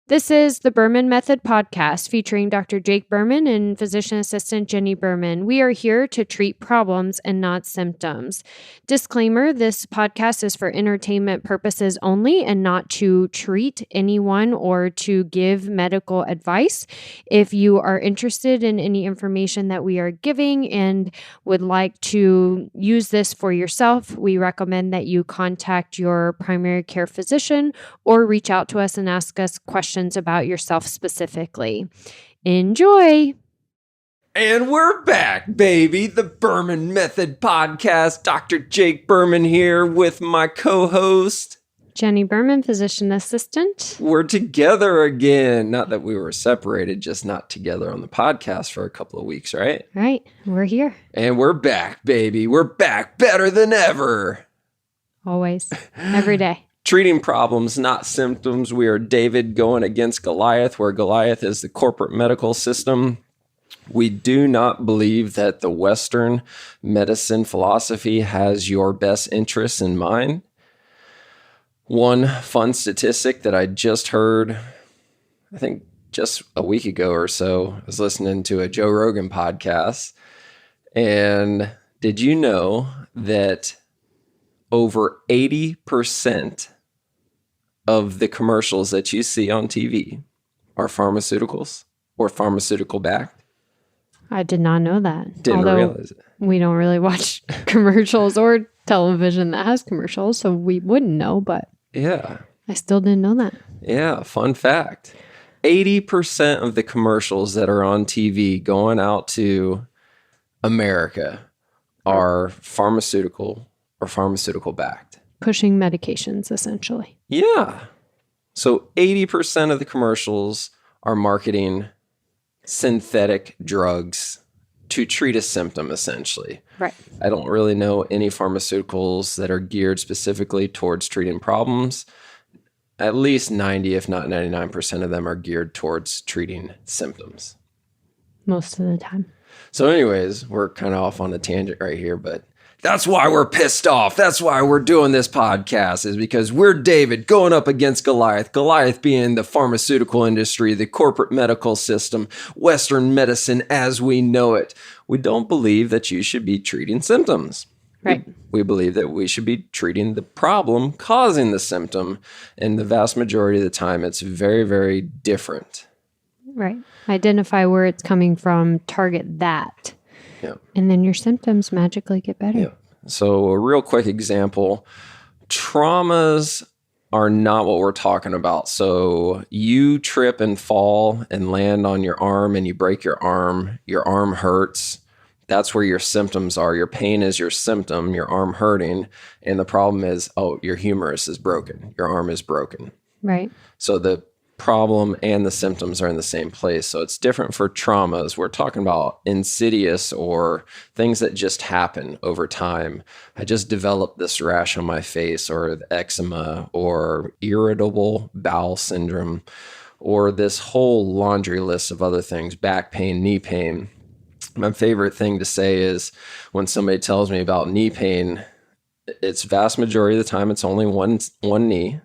This is the Berman Method podcast featuring Dr. Jake Berman and physician assistant Jenni Berman. We are here to treat problems and not symptoms. Disclaimer, this podcast is for entertainment purposes only and not to treat anyone or to give medical advice. If you are interested in any information that we are giving and would like to use this for yourself, we recommend that you contact your primary care physician or reach out to us and ask us questions about yourself specifically. Enjoy! And we're back, baby. The Berman Method podcast. Dr. Jake Berman here with my co-host, Jenni Berman, physician assistant. We're together again. Not that we were separated, just not together on the podcast for a couple of weeks, right? Right. We're here. And we're back, baby. We're back better than ever. Always. Every day. Treating problems, not symptoms. We are David going against Goliath, where Goliath is the corporate medical system. We do not believe that the Western medicine philosophy has your best interests in mind. One fun statistic that I just heard, I think just a week ago or so, I was listening to a Joe Rogan podcast. And did you know that over 80% of the commercials that you see on TV are pharmaceuticals or pharmaceutical backed? I did not know that. Didn't realize it. We don't really watch commercials or television that has commercials, so we wouldn't know, but yeah, I still didn't know that. Yeah, fun fact. 80% of the commercials that are on TV going out to America are pharmaceutical or pharmaceutical backed. Pushing medications, essentially. Yeah. So 80% of the commercials are marketing synthetic drugs to treat a symptom, essentially. Right. I don't really know any pharmaceuticals that are geared specifically towards treating problems. At least 90, if not 99% of them are geared towards treating symptoms. Most of the time. So anyways, we're kind of off on a tangent right here, but that's why we're pissed off. That's why we're doing this podcast, is because we're David going up against Goliath. Goliath being the pharmaceutical industry, the corporate medical system, Western medicine as we know it. We don't believe that you should be treating symptoms. Right. We believe that we should be treating the problem causing the symptom. And the vast majority of the time, it's very, very different. Right. Identify where it's coming from, target that. Yeah. And then your symptoms magically get better. Yeah. So a real quick example, traumas are not what we're talking about. So you trip and fall and land on your arm and you break your arm hurts. That's where your symptoms are. Your pain is your symptom, your arm hurting. And the problem is, your humerus is broken. Your arm is broken. Right. So the problem and the symptoms are in the same place. So it's different for traumas. We're talking about insidious or things that just happen over time. I just developed this rash on my face, or the eczema, or irritable bowel syndrome, or this whole laundry list of other things, back pain, knee pain. My favorite thing to say is when somebody tells me about knee pain, it's vast majority of the time, it's only one knee.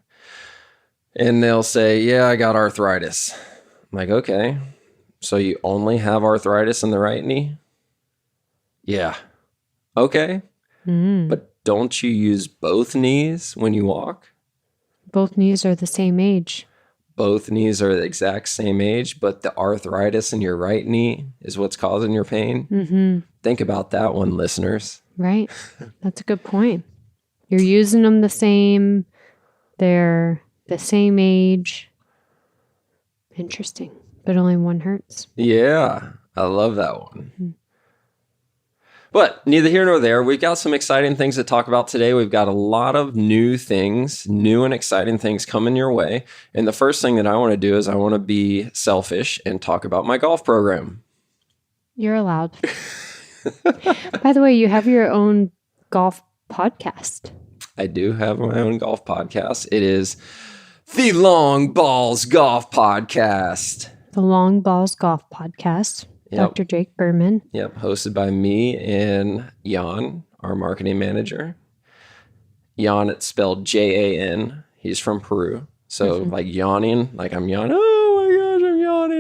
And they'll say, yeah, I got arthritis. I'm like, okay, so you only have arthritis in the right knee? Yeah. Okay. But don't you use both knees when you walk? Both knees are the same age. Both knees are the exact same age, but the arthritis in your right knee is what's causing your pain? Mm-hmm. Think about that one, listeners. Right. That's a good point. You're using them the same. They're the same age. Interesting. But only one hurts. Yeah, I love that one. Mm-hmm. But neither here nor there. We've got some exciting things to talk about today. We've got a lot of new and exciting things coming your way. And the first thing that I want to do is I want to be selfish and talk about my golf program. You're allowed. By the way, you have your own golf podcast. I do have my own golf podcast. It is the Long Balls Golf Podcast. The Long Balls Golf Podcast. Yep. Dr. Jake Berman. Yep, hosted by me and Jan, our marketing manager. Jan, it's spelled Jan. He's from Peru. So like yawning, like I'm yawning.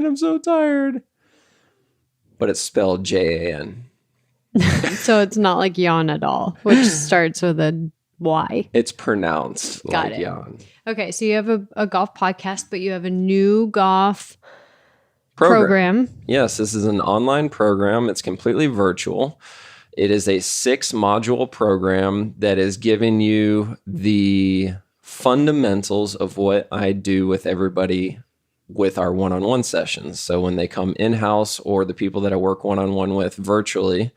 man, I'm so tired. But it's spelled Jan. So it's not like yawn at all, which starts with a Y. It's pronounced Got like it. yawn. Okay, so you have a golf podcast, but you have a new golf program. Yes, this is an online program. It's completely virtual. It is a 6-module program that is giving you the fundamentals of what I do with everybody with our one-on-one sessions. So when they come in-house or the people that I work one-on-one with virtually,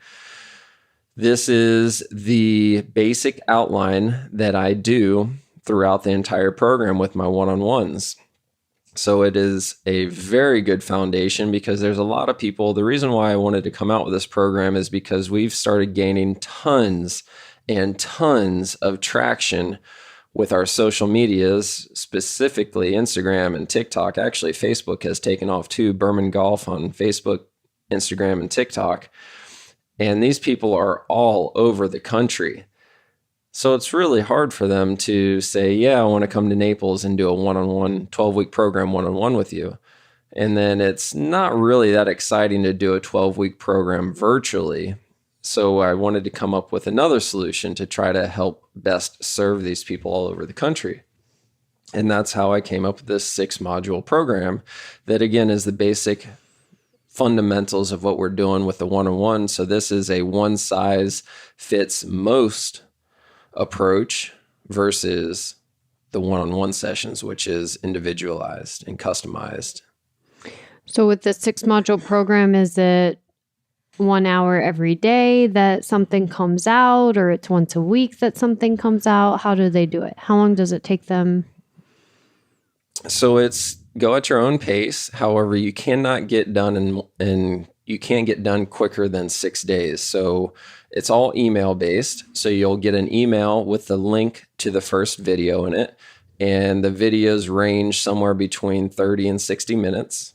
this is the basic outline that I do throughout the entire program with my one-on-ones. So it is a very good foundation because there's a lot of people. The reason why I wanted to come out with this program is because we've started gaining tons and tons of traction with our social medias, specifically Instagram and TikTok. Actually, Facebook has taken off too. Berman Golf on Facebook, Instagram, and TikTok. And these people are all over the country. So it's really hard for them to say, yeah, I want to come to Naples and do a one-on-one 12-week program one-on-one with you. And then it's not really that exciting to do a 12-week program virtually. So I wanted to come up with another solution to try to help best serve these people all over the country. And that's how I came up with this 6-module program that, again, is the basic fundamentals of what we're doing with the one-on-one. So this is a one-size-fits-most approach versus the one-on-one sessions, which is individualized and customized. So with the 6-module program, is it 1 hour every day that something comes out, or it's once a week that something comes out? How do they do it? How long does it take them? So it's go at your own pace. However, you cannot get done and you can't get done quicker than 6 days. So it's all email based. So you'll get an email with the link to the first video in it. And the videos range somewhere between 30 and 60 minutes.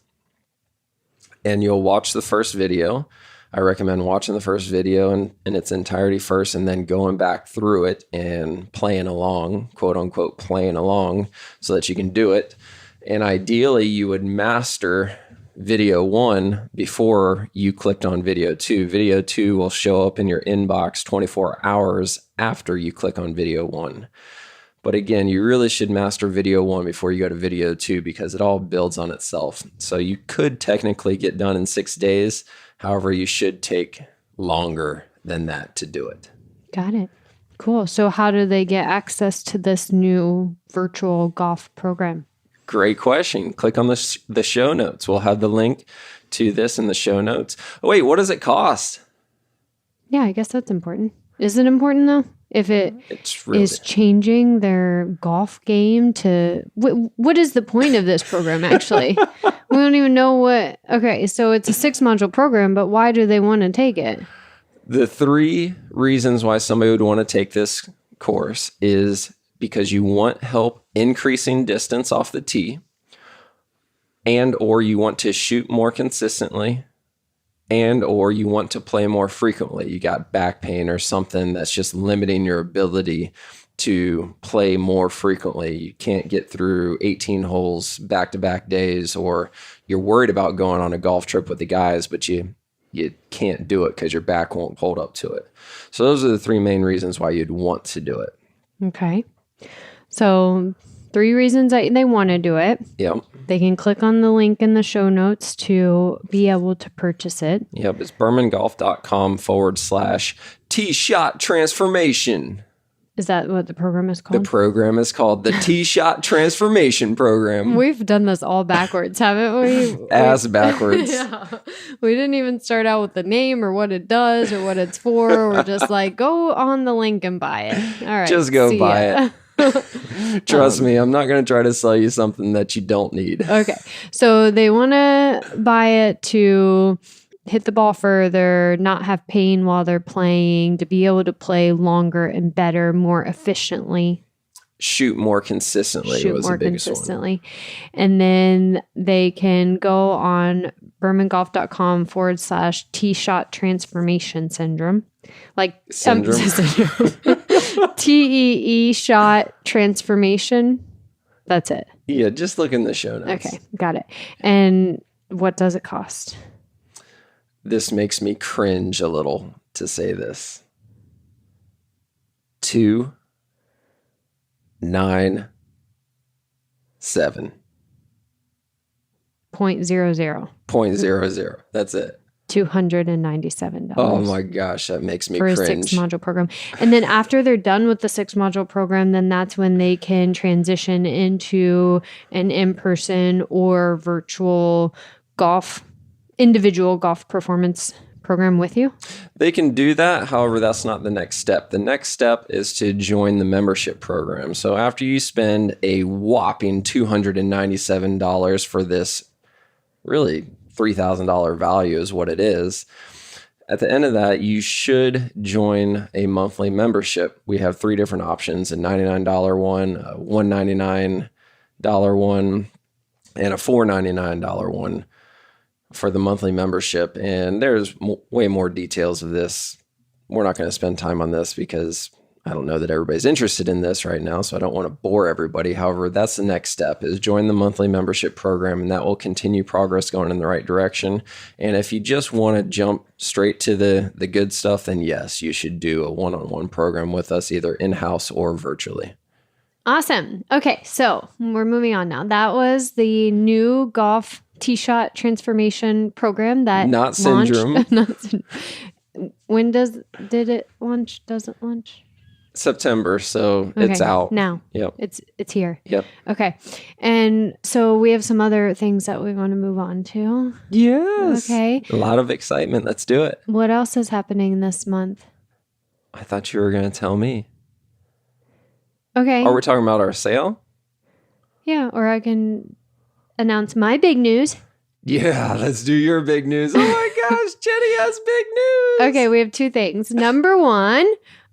And you'll watch the first video. I recommend watching the first video in its entirety first and then going back through it and playing along, quote unquote, playing along so that you can do it. And ideally, you would master video 1 before you clicked on video 2. Video 2 will show up in your inbox 24 hours after you click on video 1. But again, you really should master video 1 before you go to video 2 because it all builds on itself. So you could technically get done in 6 days. However, you should take longer than that to do it. Got it. Cool. So how do they get access to this new virtual golf program? Great question. Click on the show notes. We'll have the link to this in the show notes. Oh, wait, what does it cost? Yeah, I guess that's important. Is it important though? If it's really is changing their golf game to... What is the point of this program, actually? We don't even know what... Okay, so it's a 6-module program, but why do they want to take it? The 3 reasons why somebody would want to take this course is because you want help increasing distance off the tee, and or you want to shoot more consistently, and or you want to play more frequently. You got back pain or something that's just limiting your ability to play more frequently. You can't get through 18 holes back-to-back days, or you're worried about going on a golf trip with the guys, but you can't do it because your back won't hold up to it. So those are the 3 main reasons why you'd want to do it. Okay. So 3 reasons that they want to do it. Yep. They can click on the link in the show notes to be able to purchase it. Yep. It's bermangolf.com/T-Shot Transformation. Is that what the program is called? The program is called the T-Shot Transformation Program. We've done this all backwards, haven't we? Ass backwards. Yeah. We didn't even start out with the name or what it does or what it's for. We're just like, go on the link and buy it. All right. Just go buy it. Trust me, I'm not going to try to sell you something that you don't need. Okay. So they want to buy it to hit the ball further, not have pain while they're playing, to be able to play longer and better, more efficiently. Shoot more consistently was the biggest one. And then they can go on bermangolf.com/T-Shot Transformation Syndrome. Like syndrome. TEE shot transformation. That's it. Yeah, just look in the show notes. Okay, got it. And What does it cost? This makes me cringe a little to say this. $297. 0.00. That's it. $297. Oh my gosh, that makes me for a cringe. 6-module program. And then after they're done with the 6-module program, then that's when they can transition into an in-person or virtual individual golf performance program with you. They can do that. However, that's not the next step. The next step is to join the membership program. So after you spend a whopping $297 for this really $3,000 value is what it is. At the end of that, you should join a monthly membership. We have 3 different options, a $99 one, a $199 one, and a $499 one for the monthly membership. And there's way more details of this. We're not going to spend time on this because I don't know that everybody's interested in this right now, so I don't want to bore everybody. However, that's the next step, is join the monthly membership program, and that will continue progress going in the right direction. And if you just want to jump straight to the good stuff, then yes, you should do a one-on-one program with us, either in-house or virtually. Awesome. Okay, so we're moving on now. That was the new golf tee shot transformation program that Not launched. syndrome. When did it launch? Does it launch? September, so it's out now. Yep. It's here. Yep. Okay. And so we have some other things that we want to move on to. Yes. Okay. A lot of excitement. Let's do it. What else is happening this month? I thought you were going to tell me. Okay. Are we talking about our sale? Yeah, or I can announce my big news. Yeah, let's do your big news. Oh my gosh, Jenni has big news. Okay, we have 2 things. Number 1,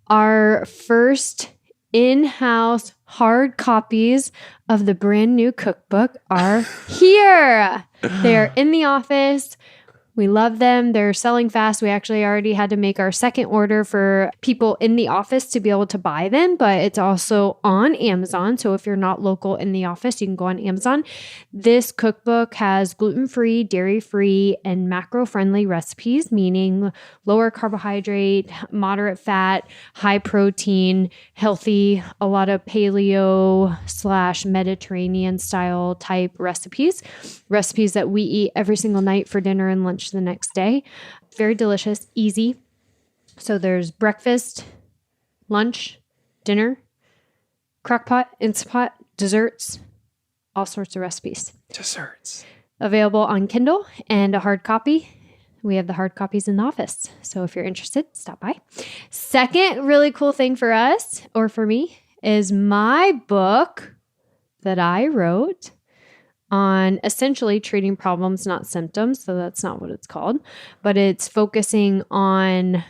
our first in-house hard copies of the brand new cookbook are here. They're in the office. We love them. They're selling fast. We actually already had to make our second order for people in the office to be able to buy them, but it's also on Amazon. So if you're not local in the office, you can go on Amazon. This cookbook has gluten-free, dairy-free, and macro-friendly recipes, meaning lower carbohydrate, moderate fat, high protein, healthy, a lot of paleo/Mediterranean style type recipes that we eat every single night for dinner and lunch the next day. Very delicious, easy. So there's breakfast, lunch, dinner, crockpot, Instant Pot, desserts, all sorts of recipes. Desserts. Available on Kindle and a hard copy. We have the hard copies in the office. So if you're interested, stop by. Second really cool thing for us, or for me, is my book that I wrote on essentially treating problems, not symptoms. So that's not what it's called, but it's focusing on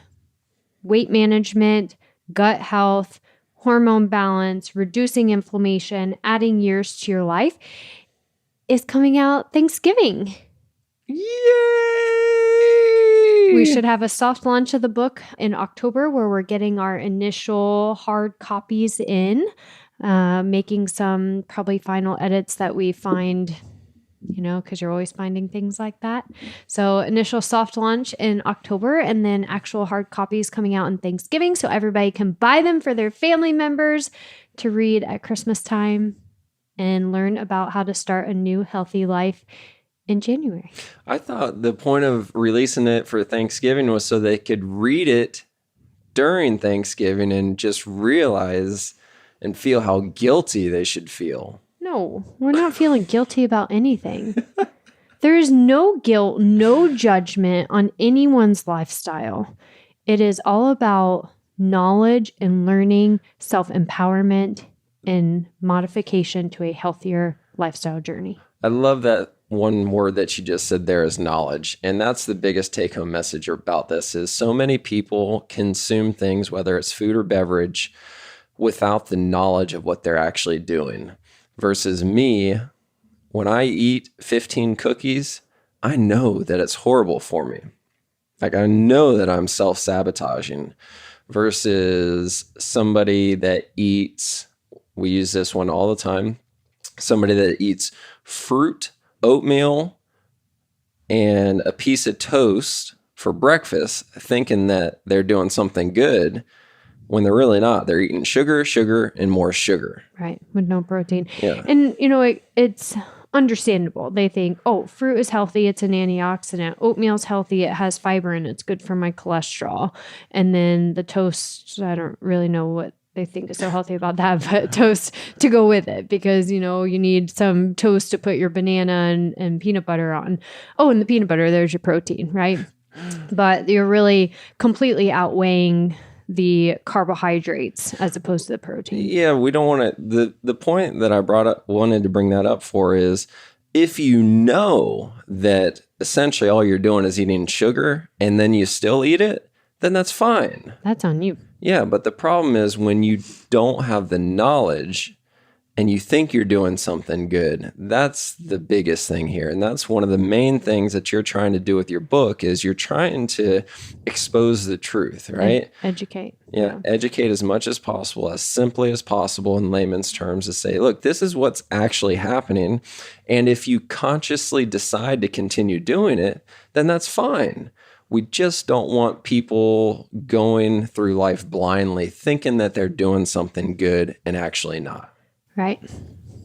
weight management, gut health, hormone balance, reducing inflammation, adding years to your life. Is coming out Thanksgiving. Yay! We should have a soft launch of the book in October where we're getting our initial hard copies in. Making some probably final edits that we find, because you're always finding things like that. So initial soft launch in October, and then actual hard copies coming out on Thanksgiving so everybody can buy them for their family members to read at Christmas time and learn about how to start a new healthy life in January. I thought the point of releasing it for Thanksgiving was so they could read it during Thanksgiving and just realize and feel how guilty they should feel. No, we're not feeling guilty about anything. There is no guilt, no judgment on anyone's lifestyle. It is all about knowledge and learning, self-empowerment, and modification to a healthier lifestyle journey. I love that one word that you just said there is knowledge. And that's the biggest take-home message about this is so many people consume things, whether it's food or beverage, without the knowledge of what they're actually doing. Versus me, when I eat 15 cookies, I know that it's horrible for me. Like I know that I'm self-sabotaging. Versus somebody that eats, we use this one all the time, somebody that eats fruit, oatmeal, and a piece of toast for breakfast, thinking that they're doing something good when they're really not. They're eating sugar, sugar, and more sugar. Right. With no protein. Yeah. And, it's understandable. They think, oh, fruit is healthy. It's an antioxidant. Oatmeal's healthy. It has fiber and it's good for my cholesterol. And then the toast, I don't really know what they think is so healthy about that, but toast to go with it because, you need some toast to put your banana and peanut butter on. Oh, and the peanut butter, there's your protein, right? But you're really completely outweighing the carbohydrates as opposed to the protein. Yeah, we don't want to. The point that I wanted to bring that up for is if you know that essentially all you're doing is eating sugar and then you still eat it, then that's fine. That's on you. Yeah, but the problem is when you don't have the knowledge and you think you're doing something good, that's the biggest thing here. And that's one of the main things that you're trying to do with your book is you're trying to expose the truth, right? Educate. Yeah, educate as much as possible, as simply as possible in layman's terms to say, look, this is what's actually happening. And if you consciously decide to continue doing it, then that's fine. We just don't want people going through life blindly, thinking that they're doing something good and actually not. Right.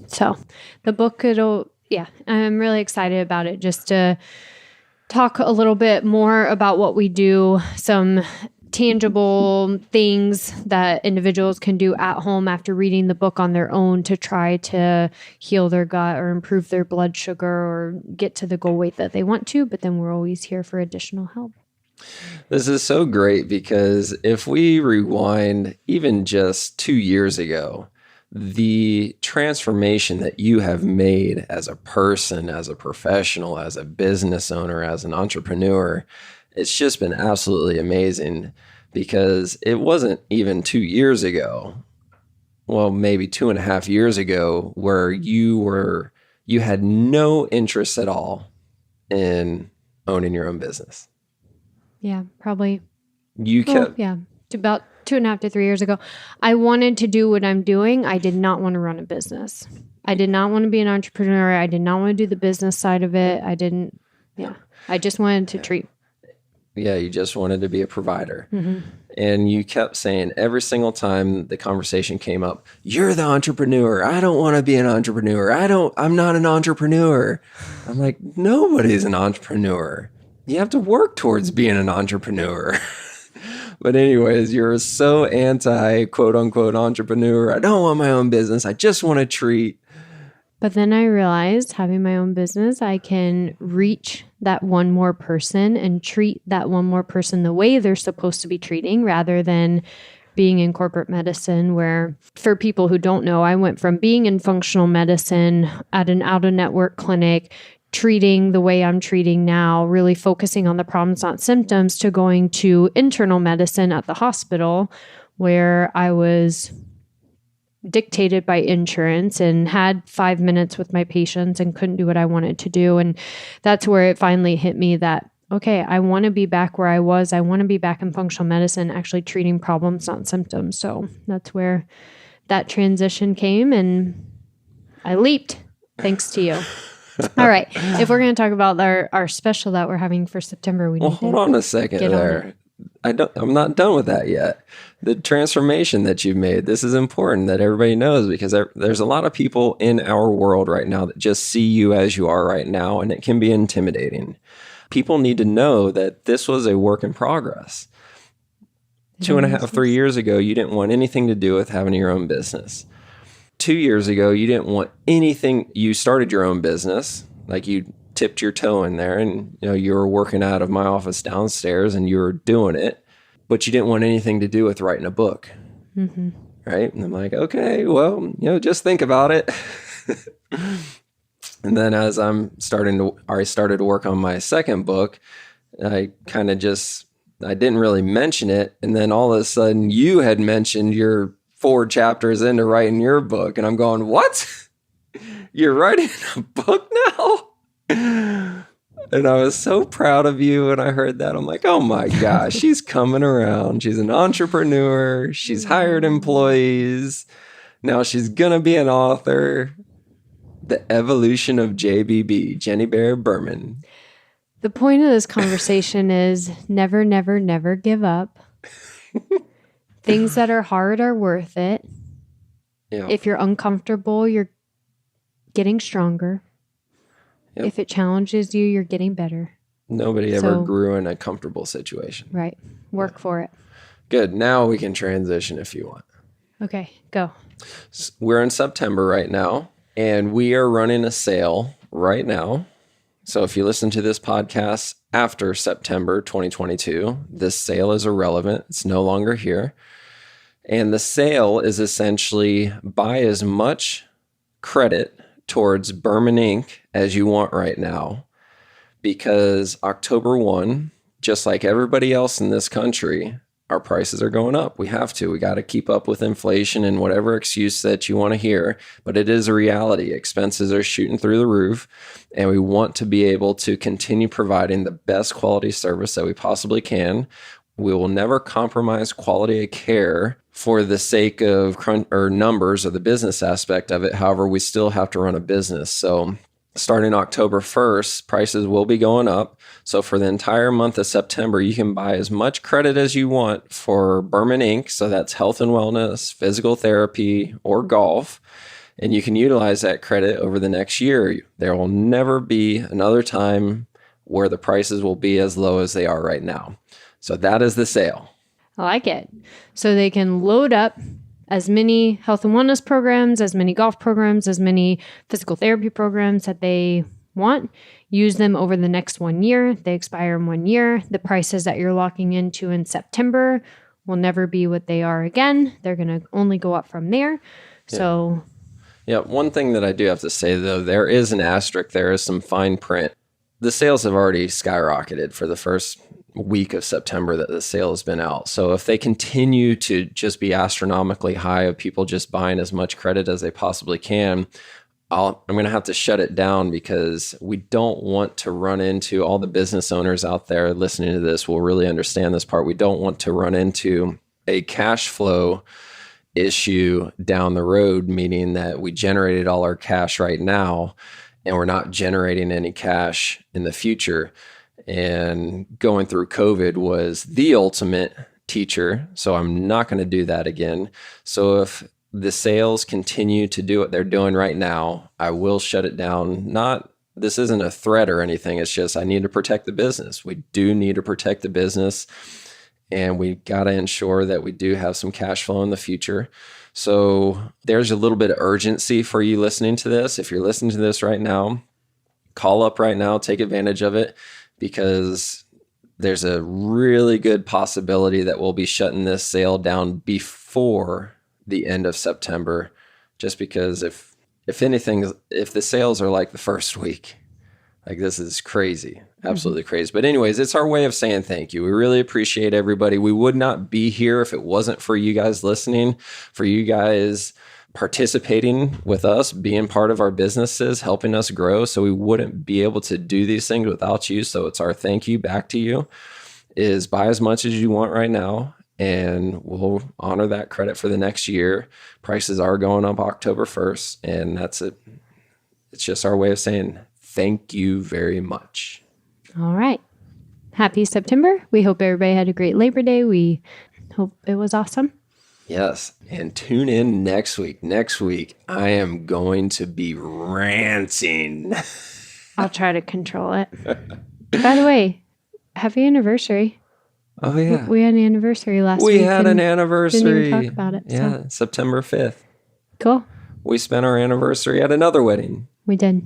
So the book, I'm really excited about it just to talk a little bit more about what we do, some tangible things that individuals can do at home after reading the book on their own to try to heal their gut or improve their blood sugar or get to the goal weight that they want to. But then we're always here for additional help. This is so great because if we rewind even just 2 years ago, the transformation that you have made as a person, as a professional, as a business owner, as an entrepreneur, it's just been absolutely amazing because it wasn't even 2 years ago, well, maybe 2.5 years ago, where you had no interest at all in owning your own business. Yeah, probably. About 2.5 to 3 years ago. I wanted to do what I'm doing. I did not want to run a business. I did not want to be an entrepreneur. I did not want to do the business side of it. I just wanted to treat. Yeah, you just wanted to be a provider. Mm-hmm. And you kept saying every single time the conversation came up, you're the entrepreneur. I don't want to be an entrepreneur. I'm not an entrepreneur. I'm like, nobody's an entrepreneur. You have to work towards being an entrepreneur. But anyways, you're so anti quote unquote entrepreneur. I don't want my own business. I just want to treat. But then I realized having my own business, I can reach that one more person and treat that one more person the way they're supposed to be treating rather than being in corporate medicine where for people who don't know, I went from being in functional medicine at an out-of-network clinic treating the way I'm treating now, really focusing on the problems, not symptoms, to going to internal medicine at the hospital where I was dictated by insurance and had 5 minutes with my patients and couldn't do what I wanted to do. And that's where it finally hit me that, okay, I want to be back where I was. I want to be back in functional medicine, actually treating problems, not symptoms. So that's where that transition came and I leaped thanks to you. All right. If we're going to talk about our special that we're having for September, we need to hold on a second there. I'm not done with that yet. The transformation that you've made, this is important that everybody knows because there's a lot of people in our world right now that just see you as you are right now, and it can be intimidating. People need to know that this was a work in progress. 2.5, 3 years ago, you didn't want anything to do with having your own business. 2 years ago, you didn't want anything. You started your own business, like you tipped your toe in there and you were working out of my office downstairs and you were doing it, but you didn't want anything to do with writing a book. Mm-hmm. Right. And I'm like, okay, well, just think about it. And then as I started to work on my second book, I didn't really mention it. And then all of a sudden you had mentioned you're 4 chapters into writing your book. And I'm going, what? You're writing a book now? And I was so proud of you when I heard that. I'm like, oh my gosh, she's coming around. She's an entrepreneur. She's hired employees. Now she's going to be an author. The evolution of JBB, Jenni Berman. The point of this conversation is never, never, never give up. Things that are hard are worth it. Yeah. If you're uncomfortable, you're getting stronger. Yep. If it challenges you, you're getting better. Nobody ever grew in a comfortable situation. Right. Work for it. Good. Now we can transition if you want. Okay, go. We're in September right now, and we are running a sale right now. So if you listen to this podcast after September 2022, this sale is irrelevant. It's no longer here. And the sale is essentially buy as much credit towards Berman Inc. as you want right now, because October 1, just like everybody else in this country, our prices are going up. We have to. We got to keep up with inflation and whatever excuse that you want to hear. But it is a reality. Expenses are shooting through the roof, and we want to be able to continue providing the best quality service that we possibly can. We will never compromise quality of care for the sake of numbers or the business aspect of it. However, we still have to run a business. So starting October 1st, prices will be going up. So for the entire month of September, you can buy as much credit as you want for Berman Inc. So that's health and wellness, physical therapy, or golf. And you can utilize that credit over the next year. There will never be another time where the prices will be as low as they are right now. So that is the sale. I like it. So they can load up as many health and wellness programs, as many golf programs, as many physical therapy programs that they want. Use them over the next 1 year. They expire in 1 year. The prices that you're locking into in September will never be what they are again. They're going to only go up from there. Yeah. So, yeah, one thing that I do have to say, though, there is an asterisk. There is some fine print. The sales have already skyrocketed for the first week of September that the sale has been out. So if they continue to just be astronomically high of people just buying as much credit as they possibly can, I'm going to have to shut it down, because we don't want to run into, all the business owners out there listening to this will really understand this part. We don't want to run into a cash flow issue down the road, meaning that we generated all our cash right now and we're not generating any cash in the future. And going through COVID was the ultimate teacher. So I'm not going to do that again. So if the sales continue to do what they're doing right now, I will shut it down. This isn't a threat or anything. It's just, I need to protect the business. We do need to protect the business, and we got to ensure that we do have some cash flow in the future. So there's a little bit of urgency for you listening to this. If you're listening to this right now, call up right now, take advantage of it, because there's a really good possibility that we'll be shutting this sale down before the end of September, just because if anything, if the sales are like the first week, like, this is crazy, absolutely crazy. But anyways, it's our way of saying thank you. We really appreciate everybody. We would not be here if it wasn't for you guys listening, for you guys participating with us, being part of our businesses, helping us grow. So we wouldn't be able to do these things without you. So it's our thank you back to you, is buy as much as you want right now, and we'll honor that credit for the next year. Prices are going up October 1st, and that's it. It's just our way of saying thank you very much. all right. Happy September. We hope everybody had a great Labor Day. We hope it was awesome. Yes. And tune in next week. Next week, I am going to be ranting. I'll try to control it. By the way, happy anniversary. Oh, yeah. We had an anniversary last week. We had an anniversary. Didn't even talk about it. Yeah, So. September 5th. Cool. We spent our anniversary at another wedding. We did.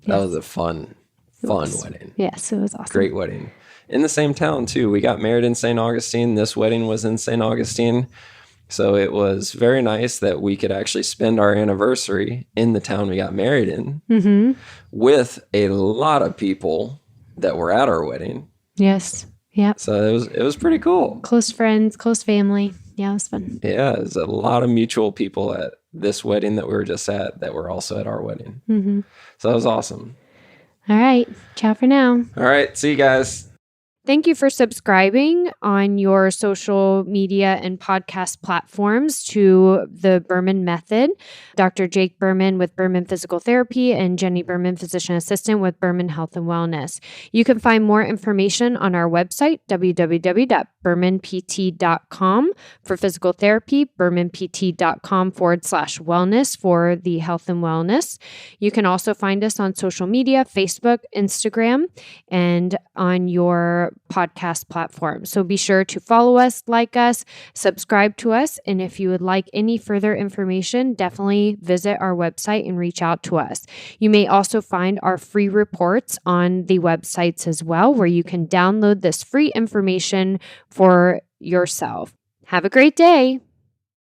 That Yes. was a fun wedding. Yes, it was awesome. Great wedding. In the same town, too. We got married in St. Augustine. This wedding was in St. Augustine. So it was very nice that we could actually spend our anniversary in the town we got married in with a lot of people that were at our wedding. Yes. Yep. So it was pretty cool. Close friends, close family. Yeah, it was fun. Yeah, there's a lot of mutual people at this wedding that we were just at that were also at our wedding. So that was awesome. All right. Ciao for now. All right. See you guys. Thank you for subscribing on your social media and podcast platforms to the Berman Method. Dr. Jake Berman with Berman Physical Therapy and Jenni Berman, Physician Assistant with Berman Health and Wellness. You can find more information on our website, www.bermanpt.com for physical therapy, bermanpt.com/wellness for the health and wellness. You can also find us on social media, Facebook, Instagram, and on your podcast platform. So be sure to follow us, like us, subscribe to us. And if you would like any further information, definitely visit our website and reach out to us. You may also find our free reports on the websites as well, where you can download this free information for yourself. Have a great day.